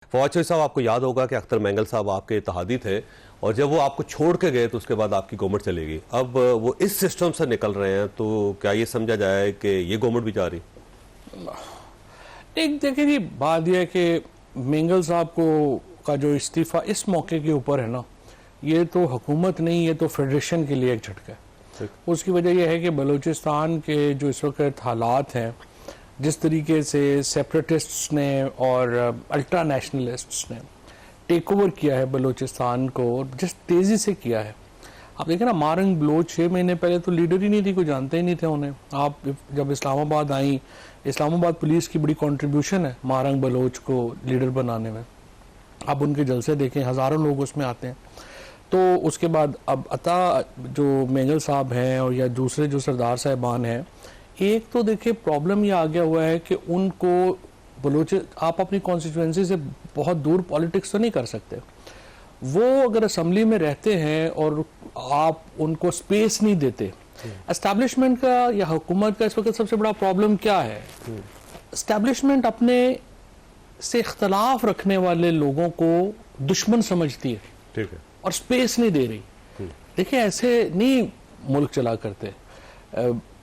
फवाद चौधरी साहब, आपको याद होगा कि अख्तर मेंगल साहब आपके इत्तेहादी थे और जब वो आपको छोड़ के गए तो उसके बाद आपकी गवर्नमेंट चली गई। अब वो इस सिस्टम से निकल रहे हैं तो क्या ये समझा जाए कि ये गवर्नमेंट भी जा रही? एक देखिए जी, बात यह है कि मेंगल साहब को का जो इस्तीफा इस मौके के ऊपर है ना, ये तो हुकूमत नहीं, ये तो फेडरेशन के लिए एक झटका है। उसकी वजह यह है कि बलूचिस्तान के जो इस वक्त हालात हैं, जिस तरीके से सेपरेटिस्ट्स ने और अल्ट्रा नेशनलिस्ट्स ने टेक ओवर किया है बलूचिस्तान को, जिस तेज़ी से किया है। आप देखें ना, मारंग बलोच 6 महीने पहले तो लीडर ही नहीं थी, कोई जानते ही नहीं थे उन्हें। आप जब इस्लामाबाद आई, इस्लामाबाद पुलिस की बड़ी कंट्रीब्यूशन है मारंग बलोच को लीडर बनाने में। आप उनके जलसे देखें, हज़ारों लोग उसमें आते हैं। तो उसके बाद अब अता जो मेंगल साहब हैं और या दूसरे जो सरदार साहिबान हैं, एक तो देखिए प्रॉब्लम ये आ गया हुआ है कि उनको बलोच, आप अपनी कॉन्स्टिट्यूएंसी से बहुत दूर पॉलिटिक्स तो नहीं कर सकते। वो अगर असेंबली में रहते हैं और आप उनको स्पेस नहीं देते, एस्टैब्लिशमेंट का या हुकूमत का इस वक्त सबसे बड़ा प्रॉब्लम क्या है? एस्टैब्लिशमेंट अपने से इख्तलाफ रखने वाले लोगों को दुश्मन समझती है, ठीक है, और स्पेस नहीं दे रही। देखिए, ऐसे नहीं मुल्क चला करते।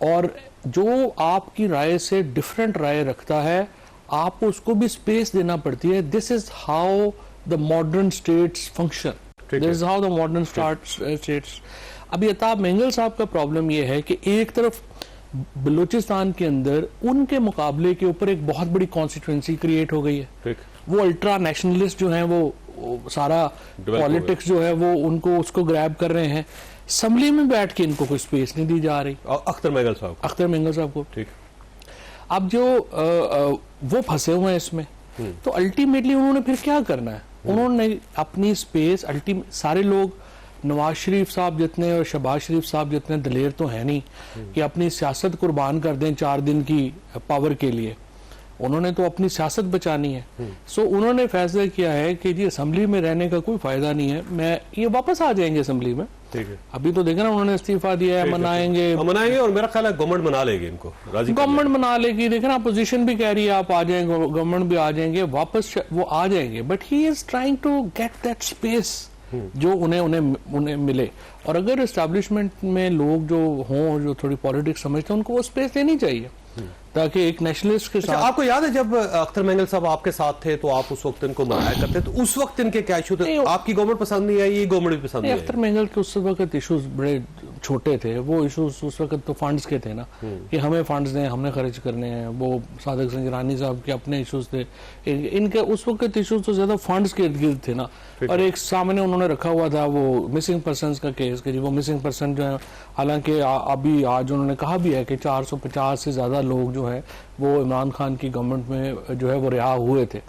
और जो आपकी राय से डिफरेंट राय रखता है, आपको उसको भी स्पेस देना पड़ती है। This is how the modern states function, this is how the modern states. अभी अताब मेंगल साहब का प्रॉब्लम यह है कि एक तरफ बलूचिस्तान के अंदर उनके मुकाबले के ऊपर एक बहुत बड़ी कॉन्स्टिट्यूएंसी क्रिएट हो गई है। वो अल्ट्रा नेशनलिस्ट जो हैं, वो सारा पॉलिटिक्स जो है वो उनको उसको ग्रैब कर रहे हैं। असेंबली में बैठ के इनको कोई स्पेस नहीं दी जा रही। अख्तर मेंगल साहब को ठीक। अब जो वो फंसे हुए हैं इसमें, तो अल्टीमेटली उन्होंने फिर क्या करना है? उन्होंने अपनी स्पेस सारे लोग नवाज शरीफ साहब जितने और शहबाज शरीफ साहब जितने दलेर तो है नहीं कि अपनी सियासत कुर्बान कर दें 4 दिन की पावर के लिए। उन्होंने तो अपनी सियासत बचानी है। सो उन्होंने फैसला किया है कि जी असेंबली में रहने का कोई फायदा नहीं है, मैं ये वापस आ जाएंगे असेंबली में। ठीक है, अभी तो देखा ना, उन्होंने इस्तीफा दिया है, मनाएंगे और मेरा ख्याल है गवर्नमेंट मना लेगी इनको, गवर्नमेंट मना लेगी। देखना, अपोजिशन भी कह रही है आप आ जाएंगे, गवर्नमेंट भी आ जाएंगे, वापस वो आ जाएंगे। But he is trying to get that space जो उन्हें मिले। और अगर एस्टैब्लिशमेंट में लोग जो हों, जो थोड़ी पॉलिटिक्स समझते हैं, उनको वो स्पेस देनी चाहिए ताकि एक नेशनलिस्ट के साथ। आपको याद है जब अख्तर मेंगल साहब आपके साथ थे तो आप उस वक्त इनको मनाया करते, तो उस वक्त इनके क्या इशू थे? आपकी गवर्नमेंट पसंद नहीं आई, ये गवर्नमेंट भी पसंद नहीं आई? अख्तर मेंगल के उस वक्त इश्यूज बड़े छोटे थे। वो इश्यूज उस वक्त तो फंड्स के थे ना, कि हमें फंड्स दें, हमने खर्च करने हैं। वो सादिक संजरानी साहब के अपने इश्यूज थे। इनके उस वक्त इश्यूज तो ज्यादा फंड्स के इर्द गिर्द थे ना। और एक सामने उन्होंने रखा हुआ था वो मिसिंग पर्सन का केस, कि जी वो मिसिंग पर्सन जो है, हालांकि अभी आज उन्होंने कहा भी है कि 450 से ज्यादा लोग जो है वो इमरान खान की गवर्नमेंट में जो है वो रिहा हुए थे।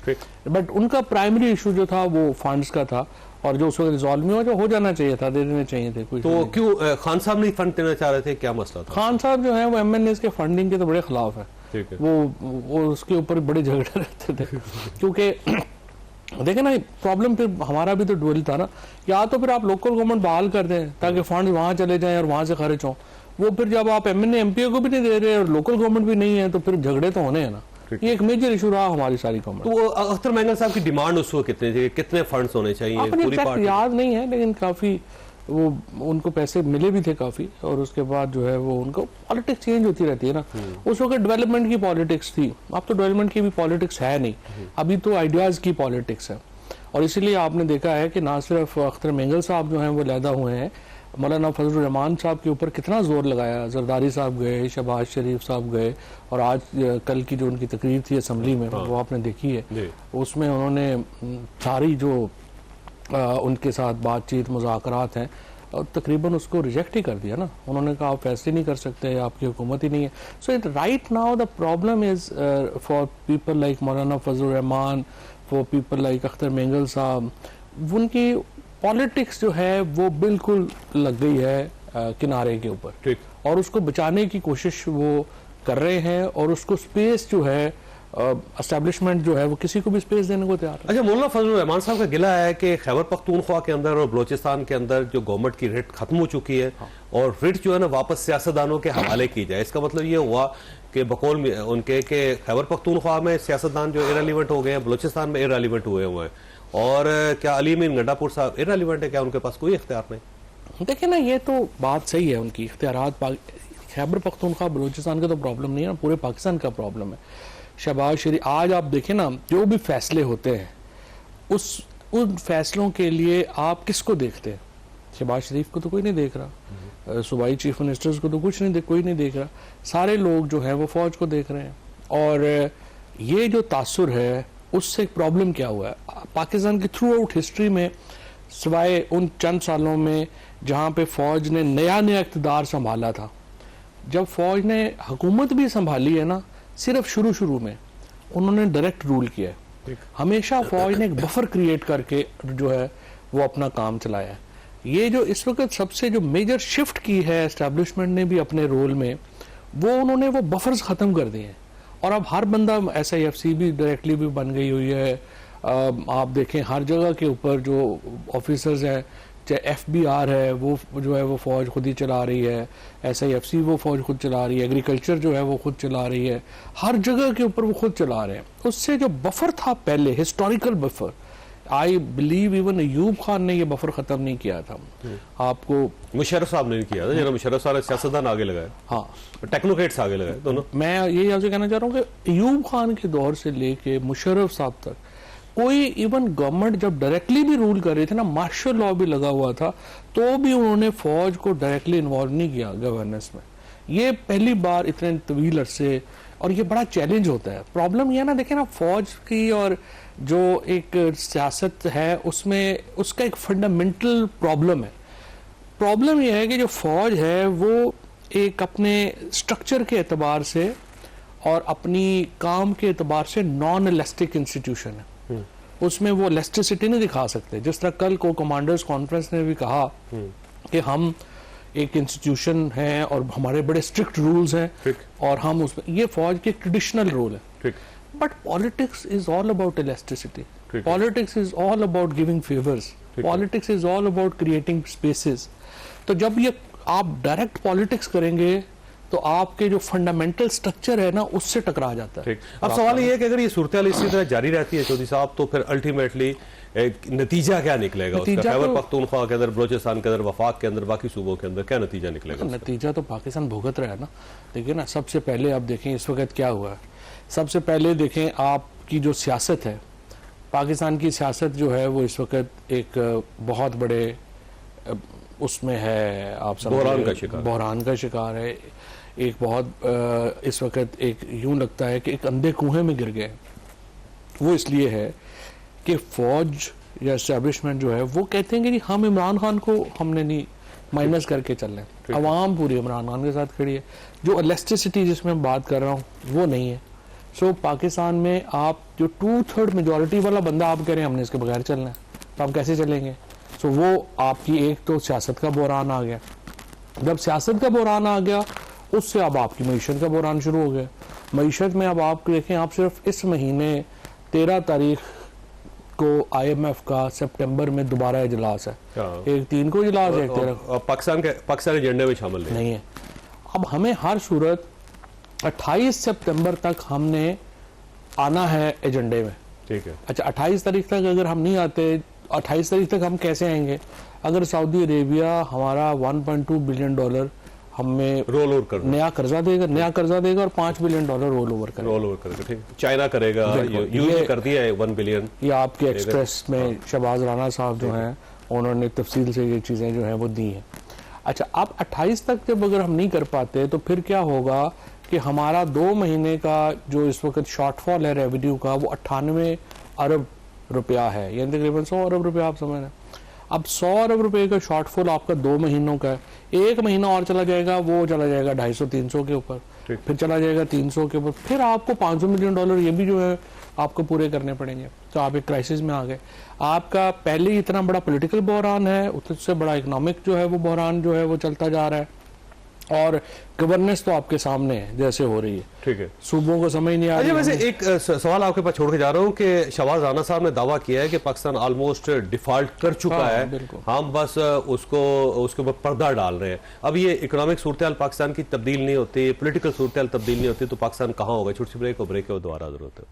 बट उनका प्राइमरी इशू जो था वो फंड्स का था, और जो उस वक्त रिजॉल्व नहीं हुआ, जो हो जाना चाहिए था, दे देने चाहिए थे। कोई तो क्यों खान साहब नहीं फंड देना चाह रहे थे, क्या मसला था? खान साहब जो है वो MNA के फंडिंग के तो बड़े खिलाफ है। ठीक है, वो उसके ऊपर बड़े झगड़े रहते थे। क्योंकि देखे ना, प्रॉब्लम फिर हमारा भी तो डुअल था ना, या तो फिर आप लोकल गवर्नमेंट बहाल कर दें ताकि फंड वहां चले जाएं और वहां से खर्च हों। वो फिर जब आप MNA MPA को भी नहीं दे रहे और लोकल गवर्नमेंट भी नहीं है, तो फिर झगड़े तो होने हैं ना। ये एक मेजर इशू रहा हमारी सारी गवर्नमेंट। तो अख्तर मेंगल साहब की डिमांड उस वक्त कितने थे, कितने फंड्स होने चाहिए? पूरी पार्टी याद नहीं है, लेकिन काफी वो उनको पैसे मिले भी थे काफी। और उसके बाद जो है वो उनको पॉलिटिक्स चेंज होती रहती है ना। उस वक्त डेवलपमेंट की पॉलिटिक्स थी, अब तो डेवलपमेंट की भी पॉलिटिक्स है नहीं, अभी तो आइडियाज की पॉलिटिक्स है। और इसीलिए आपने देखा है कि ना सिर्फ अख्तर मेंगल साहब जो हैं वो लैदा हुए हैं, मौलाना फजलुर रहमान साहब के ऊपर कितना जोर लगाया। जरदारी साहब गए, शहबाज शरीफ साहब गए, और आज कल की जो उनकी तकरीर थी असेंबली में वो आपने देखी है। उसमें उन्होंने सारी जो उनके साथ बातचीत मुज़ाकरात हैं, और तकरीबन उसको रिजेक्ट ही कर दिया ना। उन्होंने कहा आप फैसले नहीं कर सकते, आपकी हुकूमत ही नहीं है। So it right now the problem is for people like Maulana Fazlur Rehman, for people like Akhtar Mengal sahab, उनकी पॉलिटिक्स जो है वो बिल्कुल लग गई है किनारे के ऊपर, और उसको बचाने की कोशिश वो कर रहे हैं। और उसको स्पेस जो है एस्टेब्लिशमेंट जो है वो किसी को भी स्पेस देने को तैयार है। अच्छा, मौलाना फजलुर रहमान साहब का गिला है कि खैबर पख्तूनख्वा के अंदर और बलोचिस्तान के अंदर जो गवर्नमेंट की रिट खत्म हो चुकी है और रिट जो है ना वापस सियासतदानों के हवाले की जाए। इसका मतलब ये हुआ कि बकौल उनके के खैबर पख्तूनख्वा में सियासतदान जो इररिलेवेंट हो गए हैं, बलोचिस्तान में इररिलेवेंट हुए हैं। और क्या अली अमीन गंडापुर साहब इररिलेवेंट है? क्या उनके पास कोई इख्तियार नहीं? देखिए ना, ये तो बात सही है, उनकी इख्तियारात खैबर पख्तूनख्वा बलूचिस्तान का तो प्रॉब्लम नहीं है ना, पूरे पाकिस्तान का प्रॉब्लम है। शहबाज शरीफ, आज आप देखें ना, जो भी फैसले होते हैं उन फैसलों के लिए आप किसको देखते हैं? शहबाज शरीफ को तो कोई नहीं देख रहा, सूबाई चीफ मिनिस्टर्स को तो कोई नहीं देख रहा, सारे लोग जो है वो फौज को देख रहे हैं। और ये जो तासुर है उससे प्रॉब्लम क्या हुआ है पाकिस्तान की थ्रू आउट हिस्ट्री में, सिवाय उन चंद सालों में जहाँ पे फौज ने नया इक़्तिदार संभाला था। जब फौज ने हुकूमत भी संभाली है ना, सिर्फ शुरू में उन्होंने डायरेक्ट रूल किया है। हमेशा फौज ने एक बफर क्रिएट करके जो है वो अपना काम चलाया है। ये जो इस वक्त सबसे जो मेजर शिफ्ट की है एस्टेब्लिशमेंट ने भी अपने रोल में, वो उन्होंने वो बफर्स खत्म कर दिए हैं। और अब हर बंदा, SIFC भी डायरेक्टली भी बन गई हुई है। आप देखें हर जगह के ऊपर जो ऑफिसर्स हैं, चाहे FBR है वो जो है वो फौज खुद ही चला रही है, SIFC वो फौज खुद चला रही है, एग्रीकल्चर जो है वो खुद चला रही है, हर जगह के ऊपर वो खुद चला रहे हैं। उससे जो बफर था पहले, historical buffer, I believe even Ayub Khan ने ये बफर खत्म नहीं किया था। आपको मुशर्रफ साहब ने नहीं किया था, जरा मुशर्रफ साहब सियासतदान आगे लगाए, हाँ, टेक्नोक्रेट्स आगे लगाए दोनों। मैं ये आपसे कहना चाह रहा हूँ कि अयूब खान के दौर से लेके मुशर्रफ साहब तक कोई इवन गवर्नमेंट जब डायरेक्टली भी रूल कर रही थी ना, मार्शल लॉ भी लगा हुआ था, तो भी उन्होंने फौज को डायरेक्टली इन्वॉल्व नहीं किया गवर्नेंस में। ये पहली बार इतने तवील अरसे, और ये बड़ा चैलेंज होता है। प्रॉब्लम यह ना, देखें ना, फौज की और जो एक सियासत है उसमें उसका एक फंडामेंटल प्रॉब्लम है। प्रॉब्लम यह है कि जो फौज है वो एक अपने स्ट्रक्चर के एतबार से और अपनी काम के एतबार से नॉन इलास्टिक इंस्टीट्यूशन है। उसमें वो इलास्टिसिटी नहीं दिखा सकते। जिस तरह कल को कमांडर्स कॉन्फ्रेंस ने भी कहा कि हम एक इंस्टीट्यूशन है और हमारे बड़े स्ट्रिक्ट रूल्स हैं और हम उसमें, ये फौज के ट्रेडिशनल रूल है। But politics is all about elasticity, politics is all about giving favours, politics is all about creating spaces. तो जब ये आप डायरेक्ट पॉलिटिक्स करेंगे तो आपके जो फंडामेंटल स्ट्रक्चर है ना, उससे टकरा जाता है। अब सवाल ये है कि अगर ये सूरत इसी तरह जारी रहती है चौधरी साहब, तो फिर अल्टीमेटली नतीजा क्या निकलेगा उसका? खैबर पख्तूनख्वा के अंदर, बलोचिस्तान के अंदर, वफाक के अंदर, बाकी सूबों के अंदर क्या नतीजा निकलेगा? नतीजा तो पाकिस्तान भुगत रहा है ना। देखिए ना, सबसे पहले आप देखें इस वक्त क्या हुआ है। सबसे पहले देखें आपकी जो सियासत है, पाकिस्तान की सियासत जो है वो इस वक्त एक बहुत बड़े उसमें है, आप बहरान का शिकार है। एक बहुत इस वक्त एक यूं लगता है कि एक अंधे कुएं में गिर गए। वो इसलिए है कि फौज या एस्टेब्लिशमेंट जो है वो कहते हैं कि जी हम इमरान खान को हमने नहीं माइनस करके चल रहे हैं। अवाम पूरी इमरान खान के साथ खड़ी है। जो इलास्टिसिटी जिसमें मैं बात कर रहा हूँ वो नहीं है। सो पाकिस्तान में आप जो 2/3 मेजॉरिटी वाला बंदा आप कह रहे हैं हमने इसके बगैर चलना है, तो आप कैसे चलेंगे? सो वो आपकी एक तो सियासत का बहरान आ गया। जब सियासत का बहरान आ गया, उससे अब आपकी मईशत का बहरान शुरू हो गया। मईशत में अब आप देखें, आप सिर्फ इस महीने 13 तारीख को IMF का सितंबर में दोबारा इजलास है। एक 3 को इजलास है, 13 पाकिस्तान एजेंडे में शामिल नहीं है। अब हमें हर सूरत 28 सितंबर तक हमने आना है एजेंडे में। ठीक है। अच्छा, 28 तारीख तक अगर हम नहीं आते, 28 तारीख तक हम कैसे आएंगे? अगर सऊदी अरेबिया हमारा $1.2 बिलियन हमें रोल ओवर कर नया कर्जा देगा और $5 बिलियन रोल ओवर करेगा। ठीक, चाइना करेगा, यूएई कर दिया है 1 बिलियन। ये आपके एक्सप्रेस में शहबाज राना साहब जो हैं उन्होंने तफसील से ये चीजें जो हैं वो दी हैं। अच्छा, अब 28 तक जब अगर हम नहीं कर पाते तो फिर क्या होगा कि हमारा 2 महीने का जो इस वक्त शॉर्टफॉल है रेवेन्यू का, वो 98 अरब रुपया है, यानी तकरीबन 100 अरब रुपया आप समझ रहे। अब 100 अरब रुपए का शॉर्टफॉल आपका 2 महीनों का है। 1 महीना और चला जाएगा, वो चला जाएगा 250-300 के ऊपर, फिर चला जाएगा 300 के ऊपर, फिर आपको $500 मिलियन ये भी जो है आपको पूरे करने पड़ेंगे। तो आप एक क्राइसिस में आ गए। आपका पहले ही इतना बड़ा पॉलिटिकल बहरान है, उससे बड़ा इकोनॉमिक जो है वो बहरान जो है वो चलता जा रहा है। और गवर्नेंस तो आपके सामने है जैसे हो रही है, ठीक है। सूबों को समझ नहीं आ अच्छा, रही। वैसे एक सवाल आपके पास छोड़ के जा रहा हूँ कि शहबाज राना साहब ने दावा किया है कि पाकिस्तान ऑलमोस्ट डिफॉल्ट कर चुका हाँ, है, बिल्कुल। हम बस उसके ऊपर पर्दा डाल रहे हैं। अब ये इकोनॉमिक सूरत पाकिस्तान की तब्दील नहीं होती, पॉलिटिकल सूरत तब्दील नहीं होती, तो पाकिस्तान कहाँ होगा? छोटी सी ब्रेक और दोबारा जरूरत है।